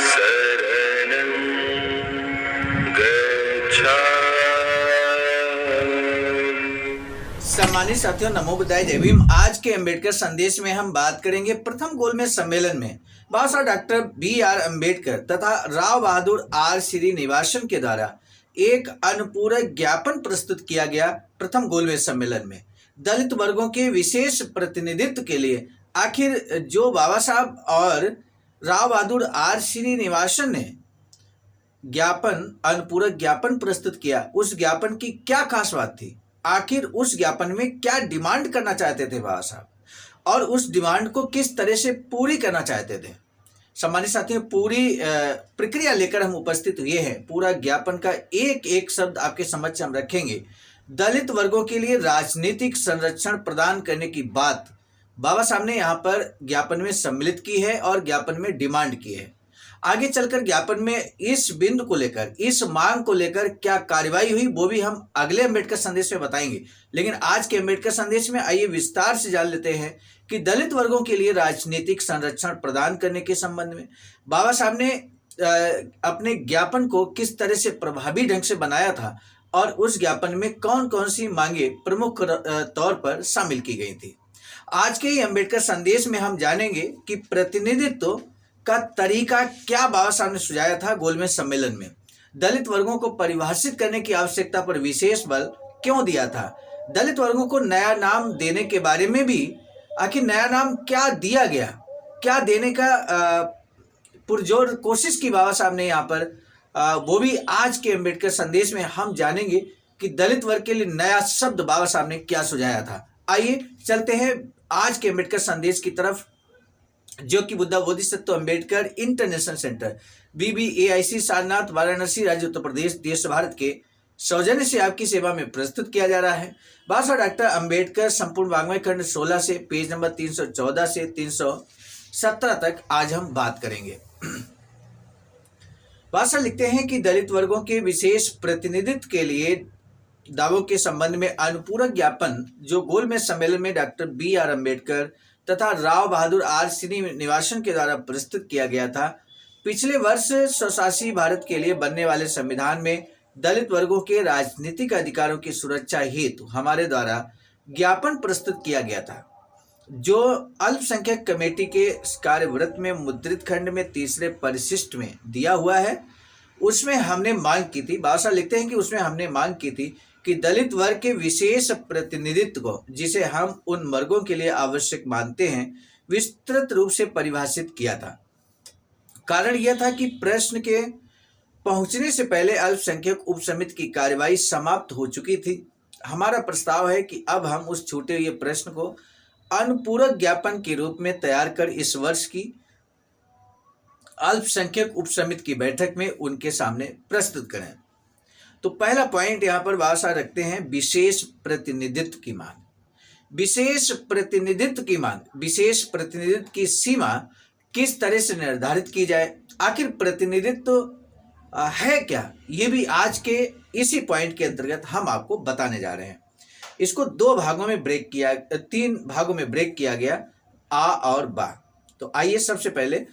शरणं गच्छामि। सम्मानित साथियों, नमो बुद्धाय, जय भीम। आज के अम्बेडकर संदेश में हम बात करेंगे प्रथम गोलमेज सम्मेलन में बाबा साहब डॉक्टर बी.आर. अम्बेडकर तथा राव बहादुर आर. श्रीनिवासन के द्वारा एक अनुपूरक ज्ञापन प्रस्तुत किया गया। प्रथम गोलमेज सम्मेलन में दलित वर्गों के विशेष प्रतिनिधित्व के लिए आखिर जो बाबा साहब और राव बहादुर आर. श्रीनिवासन ने अनुपूरक ज्ञापन प्रस्तुत किया, उस ज्ञापन की क्या खास बात थी? आखिर उस ज्ञापन में क्या डिमांड करना चाहते थे बाबा साहब, और उस डिमांड को किस तरह से पूरी करना चाहते थे? सम्मानित साथियों, पूरी प्रक्रिया लेकर हम उपस्थित हुए हैं। पूरा ज्ञापन का एक एक शब्द आपके समक्ष हम रखेंगे। दलित वर्गों के लिए राजनीतिक संरक्षण प्रदान करने की बात बाबा साहब ने यहाँ पर ज्ञापन में सम्मिलित की है और ज्ञापन में डिमांड की है। आगे चलकर ज्ञापन में इस बिंदु को लेकर, इस मांग को लेकर क्या कार्रवाई हुई, वो भी हम अगले अम्बेडकर संदेश में बताएंगे। लेकिन आज के अम्बेडकर संदेश में आइए विस्तार से जान लेते हैं कि दलित वर्गों के लिए राजनीतिक संरक्षण प्रदान करने के संबंध में बाबा साहब ने अपने ज्ञापन को किस तरह से प्रभावी ढंग से बनाया था और उस ज्ञापन में कौन कौन सी मांगे प्रमुख तौर पर शामिल की गई थी। आज के ही अम्बेडकर संदेश में हम जानेंगे कि प्रतिनिधित्व का तरीका क्या बाबा साहब ने सुझाया था गोलमेज सम्मेलन में। दलित वर्गों को परिभाषित करने की आवश्यकता पर विशेष बल क्यों दिया था? दलित वर्गों को नया नाम देने के बारे में भी आखिर नया नाम क्या दिया गया, क्या देने का पुरजोर कोशिश की बाबा साहब ने यहाँ पर, वो भी आज के अम्बेडकर संदेश में हम जानेंगे कि दलित वर्ग के लिए नया शब्द बाबा साहब ने क्या सुझाया था। आइए चलते हैं आज के अम्बेडकर संदेश की तरफ, जो कि Buddha Bodhisattva Ambedkar international centre BBAIC Sarnath, Varanasi, राज्य उत्तर प्रदेश, देश भारत के सौजन्य से आपकी सेवा में प्रस्तुत किया जा रहा है। बाबा साहब डॉक्टर अम्बेडकर संपूर्ण वाङ्मय खंड 16 से पेज नंबर 314 से 317 तक आज हम बात करेंगे। बाबा साहब लिखते हैं कि दलित वर्गों के विशेष प्रतिनिधित्व के लिए दावों के संबंध में अनुपूरक ज्ञापन जो गोलमेज सम्मेलन में डॉक्टर B.R. अम्बेडकर तथा राव बहादुर आर. श्रीनिवासन के द्वारा प्रस्तुत किया गया था। पिछले वर्ष स्वशासी भारत के लिए बनने वाले संविधान में दलित वर्गों के राजनीतिक अधिकारों की सुरक्षा हेतु हमारे द्वारा ज्ञापन प्रस्तुत किया गया था, जो अल्पसंख्यक कमेटी के कार्यवृत्त में मुद्रित खंड में तीसरे परिशिष्ट में दिया हुआ है। उसमें हमने मांग की थी, बाबा साहब लिखते हैं कि उसमें हमने मांग की थी कि दलित वर्ग के विशेष प्रतिनिधित्व को, जिसे हम उन वर्गों के लिए आवश्यक मानते हैं, विस्तृत रूप से परिभाषित किया था। कारण यह था कि प्रश्न के पहुंचने से पहले अल्पसंख्यक उपसमिति की कार्यवाही समाप्त हो चुकी थी। हमारा प्रस्ताव है कि अब हम उस छूटे हुए प्रश्न को अनुपूरक ज्ञापन के रूप में तैयार कर इस वर्ष की अल्पसंख्यक उपसमिति की बैठक में उनके सामने प्रस्तुत करें। तो पहला पॉइंट यहाँ पर बाबा साहब रखते हैं विशेष प्रतिनिधित्व की मांग। विशेष प्रतिनिधित्व की मांग, विशेष प्रतिनिधित्व की सीमा किस तरह से निर्धारित की जाए, आखिर प्रतिनिधित्व है क्या, ये भी आज के इसी पॉइंट के अंतर्गत हम आपको बताने जा रहे हैं। इसको तीन भागों में ब्रेक किया गया, आ और बा। तो आइए सबसे पहले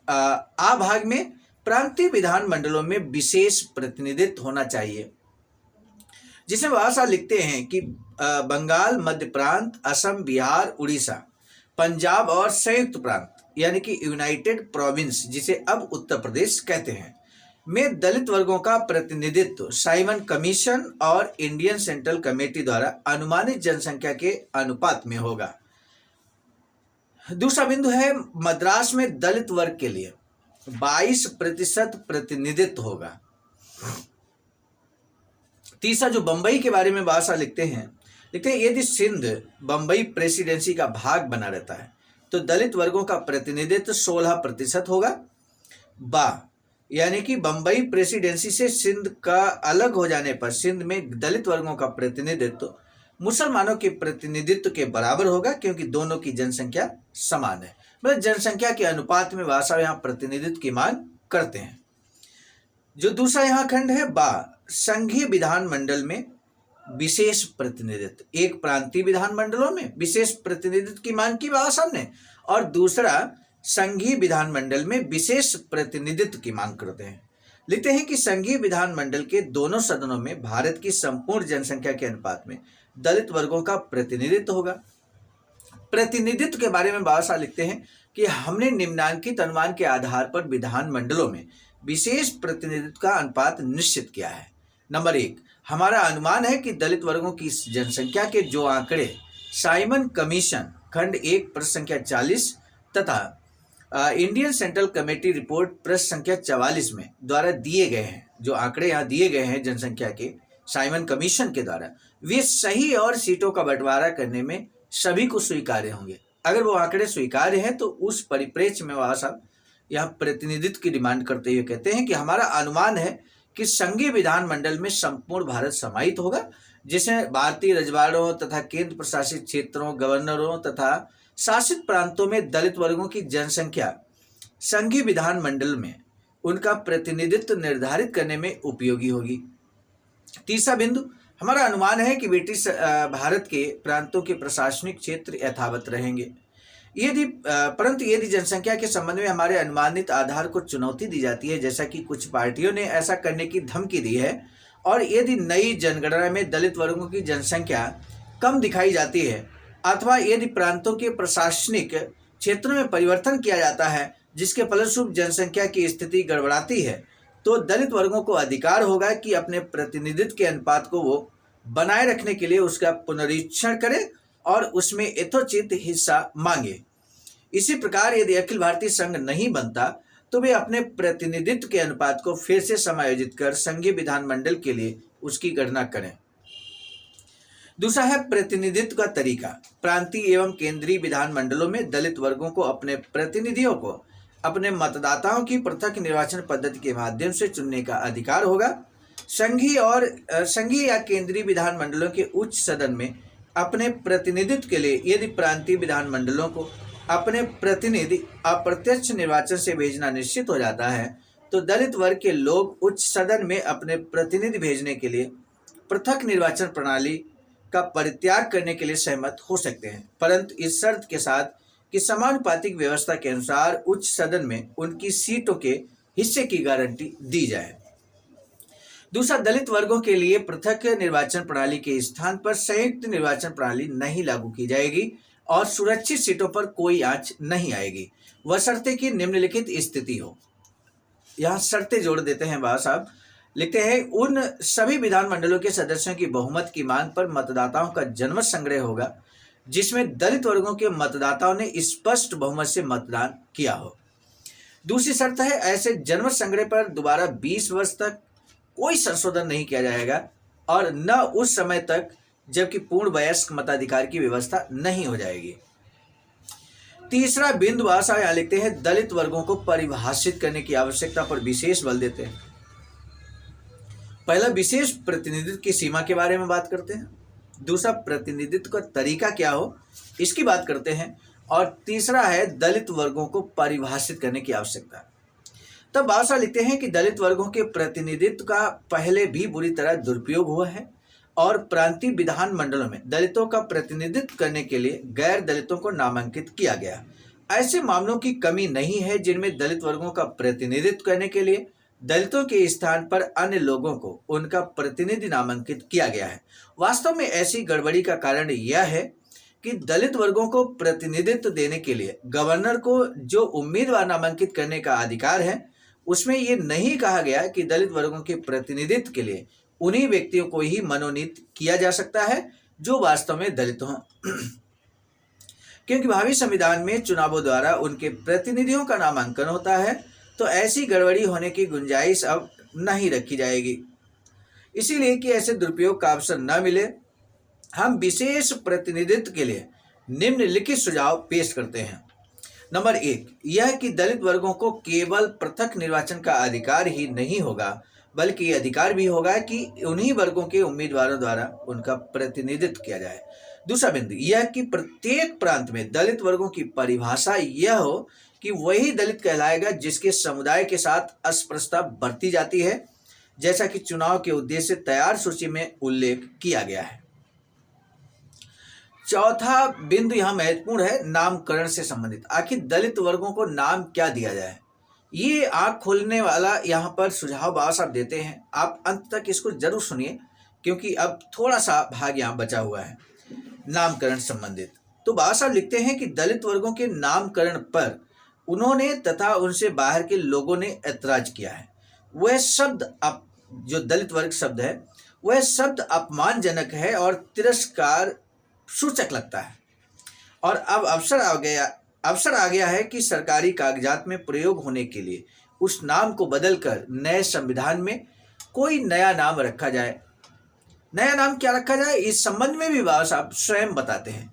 आ भाग में प्रांतीय विधान मंडलों में विशेष प्रतिनिधित्व होना चाहिए, जिसमें बाबा साहब लिखते हैं कि बंगाल, मध्य प्रांत, असम, बिहार, उड़ीसा, पंजाब और संयुक्त प्रांत यानी कि यूनाइटेड प्रोविंस, जिसे अब उत्तर प्रदेश कहते हैं, में दलित वर्गों का प्रतिनिधित्व साइमन कमीशन और इंडियन सेंट्रल कमेटी द्वारा अनुमानित जनसंख्या के अनुपात में होगा। दूसरा बिंदु है मद्रास में दलित वर्ग के लिए 22% प्रतिनिधित्व होगा। तीसरा जो बंबई के बारे में बाबा साहब लिखते हैं यदि सिंध बंबई प्रेसिडेंसी का भाग बना रहता है तो दलित वर्गों का प्रतिनिधित्व 16% होगा। बा यानी कि बंबई प्रेसिडेंसी से सिंध का अलग हो जाने पर सिंध में दलित वर्गों का प्रतिनिधित्व मुसलमानों के प्रतिनिधित्व के बराबर होगा, क्योंकि दोनों की जनसंख्या समान है। मतलब जनसंख्या के अनुपात में बाबा साहब यहाँ प्रतिनिधित्व की मांग करते हैं। जो दूसरा यहाँ खंड है बा, संघीय विधान मंडल में विशेष प्रतिनिधित्व, एक प्रांतीय विधान मंडलों में विशेष प्रतिनिधित्व की मांग की बाबा साहब ने, और दूसरा संघीय विधानमंडल में विशेष प्रतिनिधित्व की मांग करते हैं। लिखते हैं कि संघीय विधानमंडल के दोनों सदनों में भारत की संपूर्ण जनसंख्या के अनुपात में दलित वर्गों का प्रतिनिधित्व होगा। प्रतिनिधित्व के बारे में बाबा साहब लिखते हैं कि हमने निम्नांकित अनुमान के आधार पर विधानमंडलों में विशेष प्रतिनिधित्व का अनुपात निश्चित किया है। नंबर 1, हमारा अनुमान है कि दलित वर्गों की जनसंख्या के जो आंकड़े साइमन कमीशन खंड 1 प्रश्न संख्या 40 तथा इंडियन सेंट्रल कमेटी रिपोर्ट प्रश्न संख्या 44 में द्वारा दिए गए हैं, जो आंकड़े यहाँ दिए गए हैं जनसंख्या के साइमन कमीशन के द्वारा, वे सही और सीटों का बंटवारा करने में सभी को स्वीकार्य होंगे। अगर वो आंकड़े स्वीकार्य हैं तो उस परिप्रेक्ष्य में वह साहब यहाँ प्रतिनिधित्व की डिमांड करते हुए कहते हैं कि हमारा अनुमान है कि संघीय विधानमंडल में संपूर्ण भारत समाहित होगा, जिसमें भारतीय रजवाड़ों तथा केंद्र प्रशासित क्षेत्रों, गवर्नरों तथा शासित प्रांतों में दलित वर्गों की जनसंख्या संघीय विधानमंडल में उनका प्रतिनिधित्व निर्धारित करने में उपयोगी होगी। तीसरा बिंदु, हमारा अनुमान है कि ब्रिटिश भारत के प्रांतों के प्रशासनिक क्षेत्र यथावत रहेंगे। परंतु यदि जनसंख्या के संबंध में हमारे अनुमानित आधार को चुनौती दी जाती है, जैसा कि कुछ पार्टियों ने ऐसा करने की धमकी दी है, और यदि नई जनगणना में दलित वर्गों की जनसंख्या कम दिखाई जाती है अथवा यदि प्रांतों के प्रशासनिक क्षेत्रों में परिवर्तन किया जाता है जिसके फलस्वरूप जनसंख्या की स्थिति गड़बड़ाती है, तो दलित वर्गों को अधिकार होगा कि अपने प्रतिनिधित्व के अनुपात को वो बनाए रखने के लिए उसका पुनरीक्षण करें और उसमें यथोचित हिस्सा मांगे। इसी प्रकार यदि अखिल भारतीय संघ नहीं बनता तो वे अपने प्रतिनिधित्व के अनुपात को फिर से समायोजित कर संघीय विधानमंडल के लिए उसकी गणना करें। दूसरा है प्रतिनिधित्व का तरीका। प्रांतीय एवं केंद्रीय विधानमंडलों में दलित वर्गों को अपने प्रतिनिधियों को अपने मतदाताओं की पृथक निर्वाचन पद्धति के माध्यम से चुनने का अधिकार होगा। संघीय या केंद्रीय विधानमंडलों के उच्च सदन में अपने प्रतिनिधित्व के लिए यदि प्रांतीय विधानमंडलों को अपने प्रतिनिधि अप्रत्यक्ष निर्वाचन से भेजना निश्चित हो जाता है, तो दलित वर्ग के लोग उच्च सदन में अपने प्रतिनिधि भेजने के लिए पृथक निर्वाचन प्रणाली का परित्याग करने के लिए सहमत हो सकते हैं, परंतु इस शर्त के साथ कि समानुपातिक व्यवस्था के अनुसार उच्च सदन में उनकी सीटों के हिस्से की गारंटी दी जाए। दूसरा, दलित वर्गों के लिए पृथक निर्वाचन प्रणाली के स्थान पर संयुक्त निर्वाचन प्रणाली नहीं लागू की जाएगी और सुरक्षित सीटों पर कोई आंच नहीं आएगी, बशर्ते कि निम्नलिखित स्थिति हो। यहाँ शर्तें जोड़ देते हैं बाबा साहब, लिखते हैं उन सभी विधानमंडलों के सदस्यों की बहुमत की मांग पर मतदाताओं का जनमत संग्रह होगा जिसमें दलित वर्गों के मतदाताओं ने स्पष्ट बहुमत से मतदान किया हो। दूसरी शर्त है ऐसे जनमत संग्रह पर दोबारा 20 वर्ष तक कोई संशोधन नहीं किया जाएगा और न उस समय तक जबकि पूर्ण वयस्क मताधिकार की व्यवस्था नहीं हो जाएगी। तीसरा बिंदु भाषा यहाँ लिखते हैं दलित वर्गों को परिभाषित करने की आवश्यकता पर विशेष बल देते हैं। पहला, विशेष प्रतिनिधित्व की सीमा के बारे में बात करते हैं। दूसरा, प्रतिनिधित्व का तरीका क्या हो इसकी बात करते हैं, और तीसरा है दलित वर्गों को परिभाषित करने की आवश्यकता। तब भाषा लिखते हैं कि दलित वर्गों के प्रतिनिधित्व का पहले भी बुरी तरह दुरुपयोग हुआ है और प्रांतीय विधानमंडलों में दलितों का प्रतिनिधित्व करने के लिए गैर दलितों को नामांकित किया गया। ऐसे मामलों की कमी नहीं है जिनमें दलित वर्गों का प्रतिनिधित्व करने के लिए दलितों के स्थान पर अन्य लोगों को उनका प्रतिनिधि नामांकित किया गया है। वास्तव में ऐसी गड़बड़ी का कारण यह है कि दलित वर्गों को प्रतिनिधित्व देने के लिए गवर्नर को जो उम्मीदवार नामांकित करने का अधिकार है, उसमें ये नहीं कहा गया कि दलित वर्गों के प्रतिनिधित्व के लिए उन्हीं व्यक्तियों को ही मनोनीत किया जा सकता है जो वास्तव में दलित हों, क्योंकि भावी संविधान में चुनावों द्वारा उनके प्रतिनिधियों का नामांकन होता है, तो ऐसी गड़बड़ी होने की गुंजाइश अब नहीं रखी जाएगी। इसीलिए कि ऐसे दुरुपयोग का अवसर न मिले, हम विशेष प्रतिनिधित्व के लिए निम्नलिखित सुझाव पेश करते हैं। नंबर 1, यह कि दलित वर्गों को केवल पृथक निर्वाचन का अधिकार ही नहीं होगा, बल्कि ये अधिकार भी होगा कि उन्हीं वर्गों के उम्मीदवारों द्वारा उनका प्रतिनिधित्व किया जाए। दूसरा बिंदु, यह कि प्रत्येक प्रांत में दलित वर्गों की परिभाषा यह हो कि वही दलित कहलाएगा जिसके समुदाय के साथ अस्पृश्यता बरती जाती है, जैसा कि चुनाव के उद्देश्य से तैयार सूची में उल्लेख किया गया है। चौथा बिंदु यहाँ महत्वपूर्ण है, नामकरण से संबंधित। आखिर दलित वर्गों को नाम क्या दिया जाए, ये आँख खोलने वाला यहाँ पर सुझाव बाबा साहब देते हैं। आप अंत तक इसको जरूर सुनिए, क्योंकि अब थोड़ा सा भाग यहाँ बचा हुआ है नामकरण संबंधित। तो बाबा साहब लिखते हैं कि दलित वर्गों के नामकरण पर उन्होंने तथा उनसे बाहर के लोगों ने ऐतराज किया है। वह शब्द जो दलित वर्ग शब्द है, वह शब्द अपमानजनक है और तिरस्कार सूचक लगता है। और अब अवसर आ गया है कि सरकारी कागजात में प्रयोग होने के लिए उस नाम को बदलकर नए संविधान में कोई नया नाम रखा जाए। नया नाम क्या रखा जाए, इस संबंध में भी बाबा साहब स्वयं बताते हैं।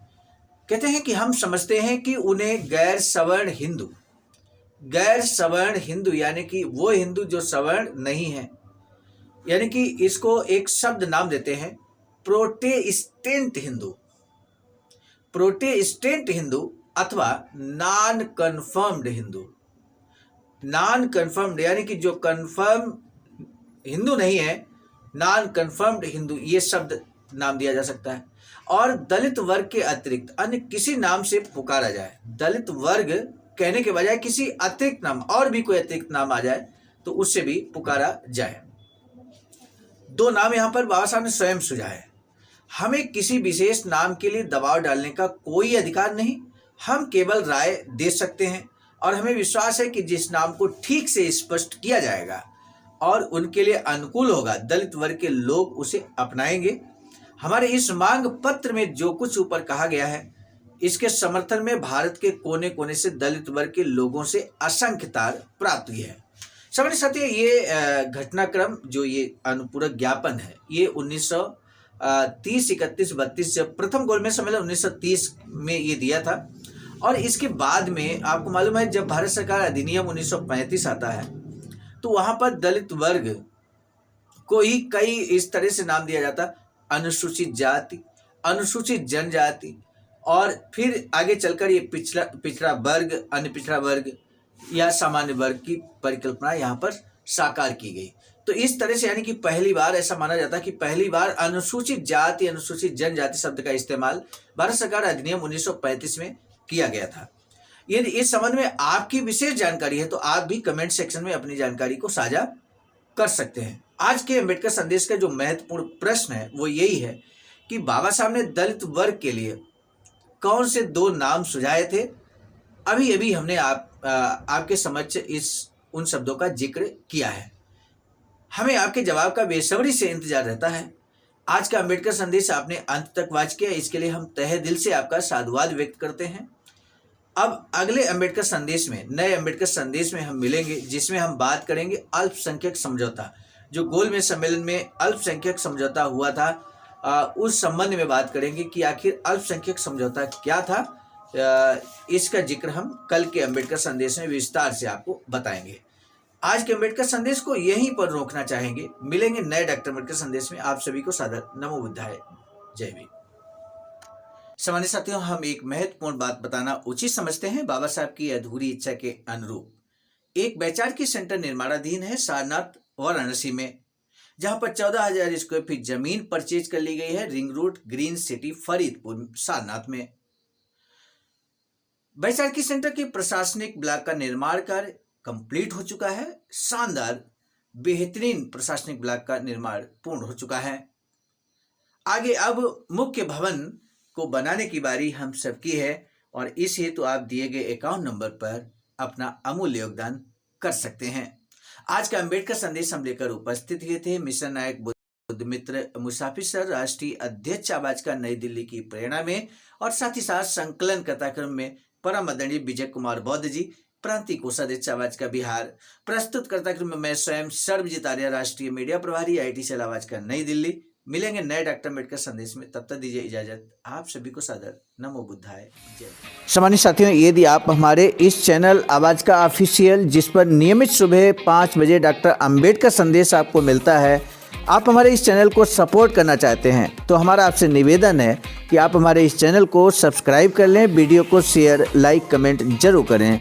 कहते हैं कि हम समझते हैं कि उन्हें गैर सवर्ण हिंदू यानी कि वो हिंदू जो सवर्ण नहीं है, यानी कि इसको एक शब्द नाम देते हैं प्रोटेस्टेंट हिंदू अथवा नॉन कन्फर्म्ड यानी कि जो कन्फर्म हिंदू नहीं है, नॉन कन्फर्म्ड हिंदू, ये शब्द नाम दिया जा सकता है। और दलित वर्ग के अतिरिक्त अन्य किसी नाम से पुकारा जाए। दलित वर्ग कहने के बजाय किसी अतिरिक्त नाम, और भी कोई अतिरिक्त नाम आ जाए तो उससे भी पुकारा जाए। दो नाम यहाँ पर बाबा साहब ने स्वयं सुझाए। हमें किसी विशेष नाम के लिए दबाव डालने का कोई अधिकार नहीं, हम केवल राय दे सकते हैं और हमें विश्वास है कि जिस नाम को ठीक से स्पष्ट किया जाएगा और उनके लिए अनुकूल होगा, दलित वर्ग के लोग उसे अपनाएंगे। हमारे इस मांग पत्र में जो कुछ ऊपर कहा गया है, इसके समर्थन में भारत के कोने कोने से दलित वर्ग के लोगों से असंख्य तार प्राप्त हुई है। समझ सकते हैं, ये घटनाक्रम जो ये अनुपूरक ज्ञापन है, ये 1930, 31, 32 जब प्रथम गोलमेज सम्मेलन 1930 में ये दिया था। और इसके बाद में आपको मालूम है, जब भारत सरकार अधिनियम 1935 आता है तो वहाँ पर दलित वर्ग को ही कई इस तरह से नाम दिया जाता, अनुसूचित जाति, अनुसूचित जनजाति, और फिर आगे चलकर ये पिछड़ा वर्ग, अन्य पिछड़ा वर्ग या सामान्य वर्ग की परिकल्पना यहाँ पर साकार की गई। तो इस तरह से यानी कि पहली बार ऐसा माना जाता है कि पहली बार अनुसूचित जाति, अनुसूचित जनजाति शब्द का इस्तेमाल भारत सरकार अधिनियम 1935 में किया गया था। यदि इस संबंध में आपकी विशेष जानकारी है तो आप भी कमेंट सेक्शन में अपनी जानकारी को साझा कर सकते हैं। आज के अम्बेडकर संदेश का जो महत्वपूर्ण प्रश्न है वो यही है कि बाबा साहब ने दलित वर्ग के लिए कौन से दो नाम सुझाए थे। अभी अभी हमने आपके समक्ष उन शब्दों का जिक्र किया है। हमें आपके जवाब का बेसब्री से इंतजार रहता है। आज का अम्बेडकर संदेश आपने अंत तक वॉच किया, इसके लिए हम तहे दिल से आपका साधुवाद व्यक्त करते हैं। अब अगले अम्बेडकर संदेश में, नए अम्बेडकर संदेश में हम मिलेंगे, जिसमें हम बात करेंगे अल्पसंख्यक समझौता। जो गोलमेज सम्मेलन में अल्पसंख्यक समझौता हुआ था, उस संबंध में बात करेंगे कि आखिर अल्पसंख्यक समझौता क्या था। इसका जिक्र हम कल के अम्बेडकर संदेश में विस्तार से आपको बताएंगे। आज के अम्बेडकर संदेश को यहीं पर रोकना चाहेंगे। मिलेंगे नए डॉक्टर अम्बेडकर संदेश में। आप सभी को सादर नमो बुद्धाय, जय भीम। सामान्य साथियों, हम एक महत्वपूर्ण बात बताना उचित समझते हैं। बाबा साहब की अधूरी इच्छा के अनुरूप एक वैचारिकी सेंटर निर्माणाधीन है सारनाथ वाराणसी में, जहां पर 14,000 स्क्वायर फीट जमीन परचेज कर ली गई है ring road, green city, Faridpur, Sarnath में। वैचारिकी सेंटर के प्रशासनिक ब्लॉक का निर्माण कार्य कंप्लीट हो चुका है। शानदार बेहतरीन प्रशासनिक ब्लॉक का निर्माण पूर्ण हो चुका है। आगे अब मुख्य भवन को बनाने की बारी हम सबकी है और इस हेतु आप दिए गए अकाउंट नंबर पर अपना अमूल्य योगदान कर सकते हैं। आज का अम्बेडकर संदेश हम लेकर उपस्थित हुए थे मिशन नायक बुद्ध मित्र मुसाफिर सर, राष्ट्रीय अध्यक्ष आवाज का नई दिल्ली की प्रेरणा में, और साथ ही साथ संकलन कथाक्रम में परम आदरणीय विजय कुमार बौद्ध जी, प्रांतीय कोषाध्यक्ष आवाज का बिहार। प्रस्तुत कर्ताक्रम में मैं स्वयं सर्वजीत आर्य, राष्ट्रीय मीडिया प्रभारी, IIT सेल आवाज का नई दिल्ली। मिलेंगे नए डॉक्टर अम्बेडकर संदेश में, तब तक दीजिए इजाजत। आप सभी को सादर नमो बुद्धाय, जय। सामान्य साथियों, यदि आप हमारे इस चैनल आवाज का ऑफिशियल, जिस पर नियमित सुबह 5 बजे डॉक्टर अम्बेडकर संदेश आपको मिलता है, आप हमारे इस चैनल को सपोर्ट करना चाहते हैं तो हमारा आपसे निवेदन है कि आप हमारे इस चैनल को सब्सक्राइब कर लें, वीडियो को शेयर, लाइक, कमेंट जरूर करें।